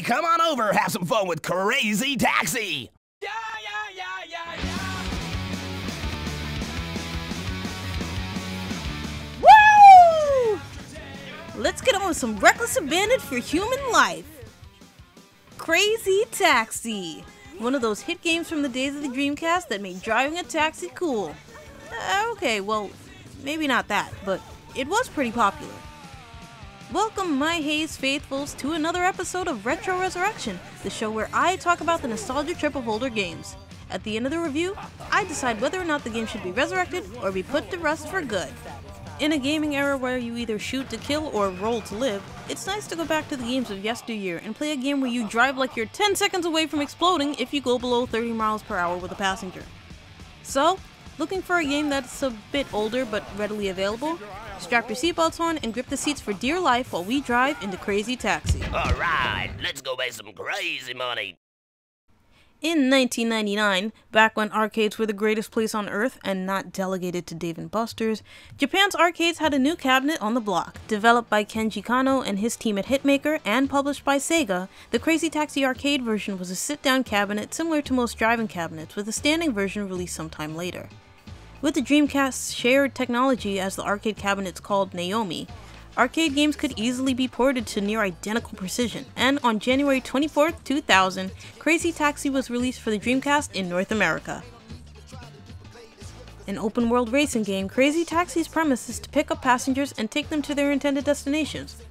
come on over, have some fun with Crazy Taxi! Yeah. Woo! Let's get on with some reckless abandon for human life. Crazy Taxi. One of those hit games from the days of the Dreamcast that made driving a taxi cool. Okay, well, maybe not that, but it was pretty popular. Welcome, my Haze faithfuls, to another episode of Retro Resurrection, the show where I talk about the nostalgia trip of older games. At the end of the review, I decide whether or not the game should be resurrected or be put to rest for good. In a gaming era where you either shoot to kill or roll to live, it's nice to go back to the games of yesteryear and play a game where you drive like you're 10 seconds away from exploding if you go below 30 miles per hour with a passenger. So, looking for a game that's a bit older but readily available? Strap your seatbelts on and grip the seats for dear life while we drive into Crazy Taxi. Alright, let's go make some crazy money! In 1999, back when arcades were the greatest place on earth and not delegated to Dave & Buster's, Japan's arcades had a new cabinet on the block. Developed by Kenji Kano and his team at Hitmaker and published by Sega, the Crazy Taxi arcade version was a sit-down cabinet similar to most driving cabinets, with a standing version released sometime later. With the Dreamcast's shared technology as the arcade cabinets called Naomi, arcade games could easily be ported to near identical precision, and on January 24, 2000, Crazy Taxi was released for the Dreamcast in North America. An open-world racing game, Crazy Taxi's premise is to pick up passengers and take them to their intended destinations.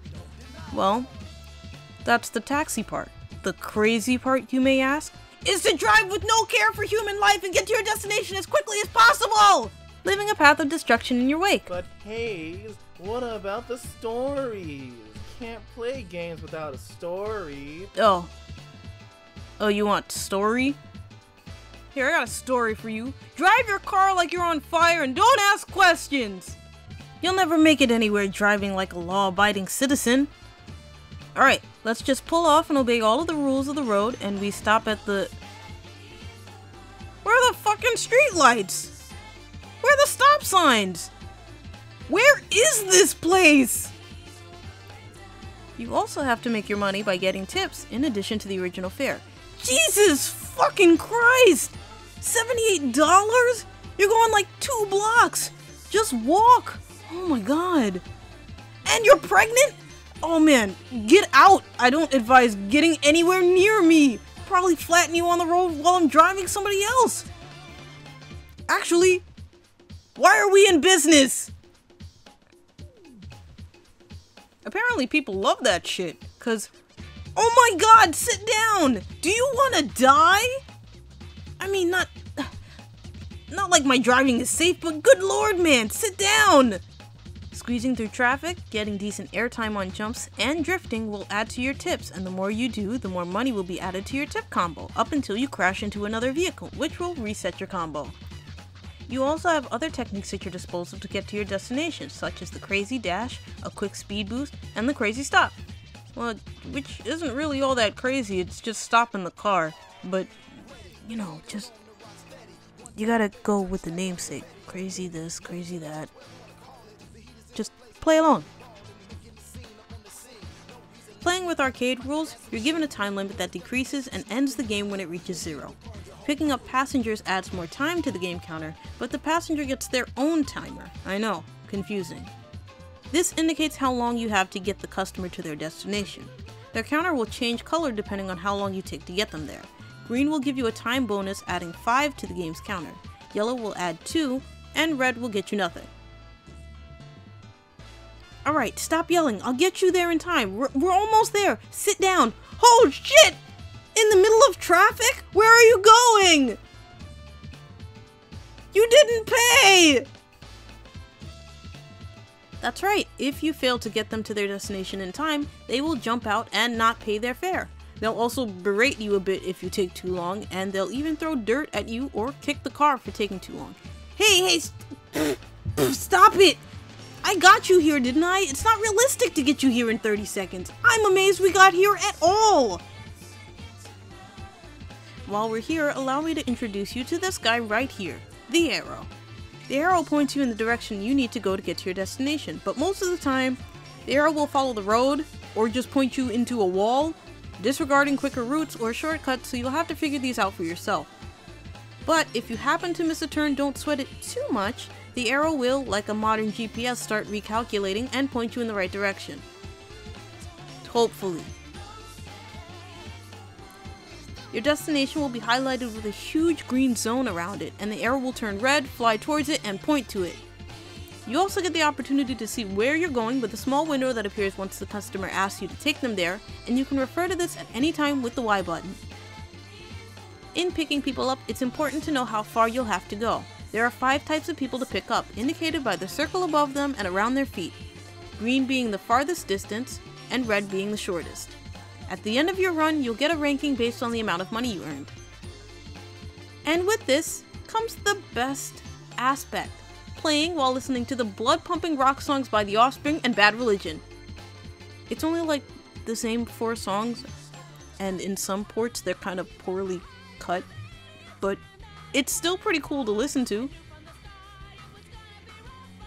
Well, that's the taxi part. The crazy part, you may ask, is to drive with no care for human life and get to your destination as quickly as possible, leaving a path of destruction in your wake. But Haze, what about the stories? Can't play games without a story. Oh, you want story? Here, I got a story for you. Drive your car like you're on fire and don't ask questions. You'll never make it anywhere driving like a law-abiding citizen. Alright, let's just pull off and obey all of the rules of the road, and we stop at the... Where are the fucking streetlights? Where are the stop signs? Where is this place? You also have to make your money by getting tips in addition to the original fare. Jesus fucking Christ! $78? You're going like 2 blocks! Just walk! Oh my god. And you're pregnant? Oh man, get out! I don't advise getting anywhere near me! Probably flatten you on the road while I'm driving somebody else! Actually, why are we in business? Apparently people love that shit, cause... Oh my god, sit down! Do you wanna die? I mean, not like my driving is safe, but good lord man, sit down! Squeezing through traffic, getting decent airtime on jumps, and drifting will add to your tips, and the more you do, the more money will be added to your tip combo, up until you crash into another vehicle, which will reset your combo. You also have other techniques at your disposal to get to your destination, such as the Crazy Dash, a quick speed boost, and the Crazy Stop. Well, which isn't really all that crazy, it's just stopping the car, but, you know, just... You gotta go with the namesake. Crazy this, crazy that. Just play along. Playing with arcade rules, you're given a time limit that decreases and ends the game when it reaches 0. Picking up passengers adds more time to the game counter, but the passenger gets their own timer. I know, confusing. This indicates how long you have to get the customer to their destination. Their counter will change color depending on how long you take to get them there. Green will give you a time bonus, adding 5 to the game's counter. Yellow will add 2, and red will get you nothing. Alright, stop yelling. I'll get you there in time. We're almost there. Sit down. Oh shit! In the middle of traffic? Where are you going? You didn't pay! That's right. If you fail to get them to their destination in time, they will jump out and not pay their fare. They'll also berate you a bit if you take too long, and they'll even throw dirt at you or kick the car for taking too long. Hey, stop it! I got you here, didn't I? It's not realistic to get you here in 30 seconds. I'm amazed we got here at all! While we're here, allow me to introduce you to this guy right here, the arrow. The arrow points you in the direction you need to go to get to your destination, but most of the time, the arrow will follow the road, or just point you into a wall, disregarding quicker routes or shortcuts, so you'll have to figure these out for yourself. But if you happen to miss a turn, don't sweat it too much. The arrow will, like a modern GPS, start recalculating and point you in the right direction. Hopefully. Your destination will be highlighted with a huge green zone around it, and the arrow will turn red, fly towards it, and point to it. You also get the opportunity to see where you're going with a small window that appears once the customer asks you to take them there, and you can refer to this at any time with the Y button. In picking people up, it's important to know how far you'll have to go. There are 5 types of people to pick up, indicated by the circle above them and around their feet, green being the farthest distance, and red being the shortest. At the end of your run, you'll get a ranking based on the amount of money you earned. And with this comes the best aspect, playing while listening to the blood-pumping rock songs by The Offspring and Bad Religion. It's only like the same 4 songs, and in some ports they're kind of poorly cut, but it's still pretty cool to listen to.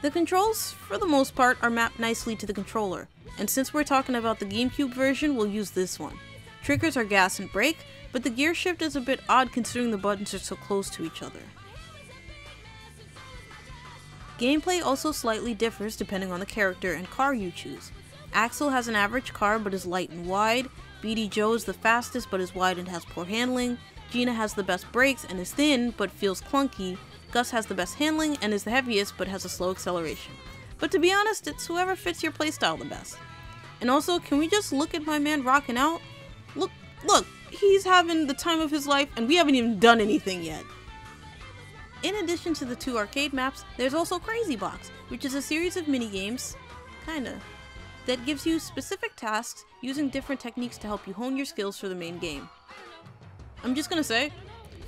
The controls, for the most part, are mapped nicely to the controller, and since we're talking about the GameCube version, we'll use this one. Triggers are gas and brake, but the gear shift is a bit odd considering the buttons are so close to each other. Gameplay also slightly differs depending on the character and car you choose. Axel has an average car but is light and wide, BD Joe is the fastest but is wide and has poor handling, Gina has the best brakes and is thin but feels clunky, Gus has the best handling and is the heaviest but has a slow acceleration. But to be honest, it's whoever fits your playstyle the best. And also, can we just look at my man rocking out? Look, he's having the time of his life and we haven't even done anything yet. In addition to the 2 arcade maps, there's also Crazy Box, which is a series of minigames, that gives you specific tasks using different techniques to help you hone your skills for the main game. I'm just gonna say,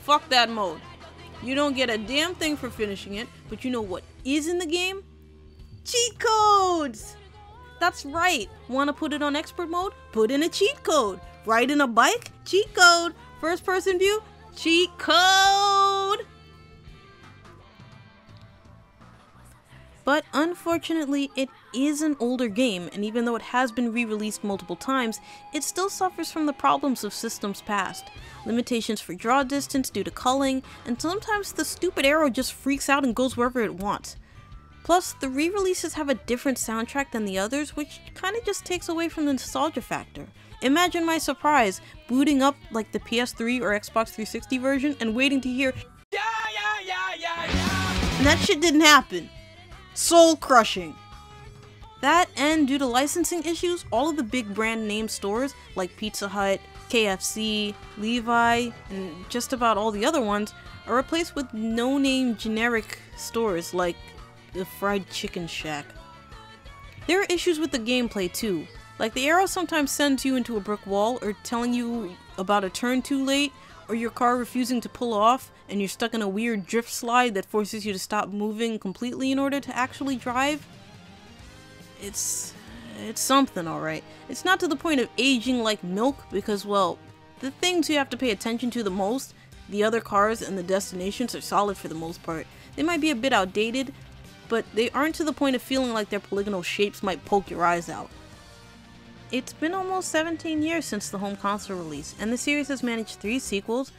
fuck that mode. You don't get a damn thing for finishing it, but you know what is in the game? Cheat codes! That's right, wanna put it on expert mode? Put in a cheat code. Riding a bike? Cheat code. First person view? Cheat code! But unfortunately, it is an older game, and even though it has been re-released multiple times, it still suffers from the problems of systems past. Limitations for draw distance due to culling, and sometimes the stupid arrow just freaks out and goes wherever it wants. Plus, the re-releases have a different soundtrack than the others, which kinda just takes away from the nostalgia factor. Imagine my surprise, booting up like the PS3 or Xbox 360 version and waiting to hear and that shit didn't happen. Soul crushing. That, and due to licensing issues, all of the big brand name stores like Pizza Hut, KFC, Levi, and just about all the other ones are replaced with no-name generic stores like the Fried Chicken Shack. There are issues with the gameplay too, like the arrow sometimes sends you into a brick wall or telling you about a turn too late, or your car refusing to pull off and you're stuck in a weird drift slide that forces you to stop moving completely in order to actually drive. It's something, alright. It's not to the point of aging like milk because, well, the things you have to pay attention to the most, the other cars and the destinations, are solid for the most part. They might be a bit outdated, but they aren't to the point of feeling like their polygonal shapes might poke your eyes out. It's been almost 17 years since the home console release, and the series has managed 3 sequels,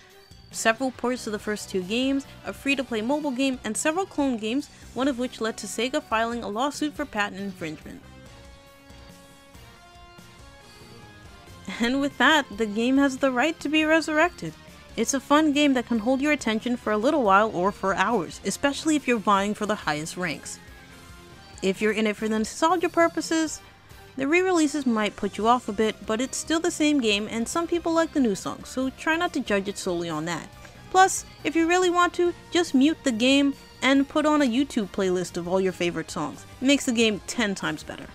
several ports of the first 2 games, a free-to-play mobile game, and several clone games, one of which led to Sega filing a lawsuit for patent infringement. And with that, the game has the right to be resurrected. It's a fun game that can hold your attention for a little while or for hours, especially if you're vying for the highest ranks. If you're in it for the nostalgia purposes, the re-releases might put you off a bit, but it's still the same game and some people like the new songs, so try not to judge it solely on that. Plus, if you really want to, just mute the game and put on a YouTube playlist of all your favorite songs. It makes the game 10 times better.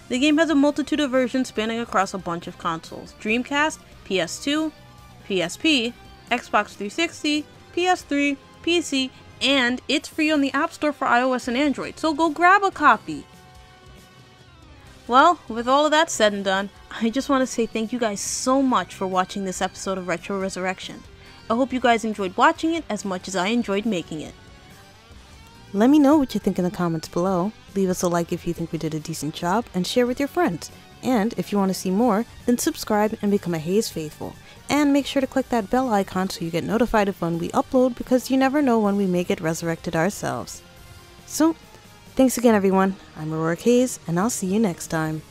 The game has a multitude of versions spanning across a bunch of consoles: Dreamcast, PS2, PSP, Xbox 360, PS3, PC, and it's free on the App Store for iOS and Android, so go grab a copy! Well, with all of that said and done, I just want to say thank you guys so much for watching this episode of Retro Resurrection. I hope you guys enjoyed watching it as much as I enjoyed making it. Let me know what you think in the comments below. Leave us a like if you think we did a decent job, and share with your friends. And if you want to see more, then subscribe and become a Haze Faithful. And make sure to click that bell icon so you get notified of when we upload, because you never know when we may get resurrected ourselves. So, thanks again everyone. I'm Auroric Haze, and I'll see you next time.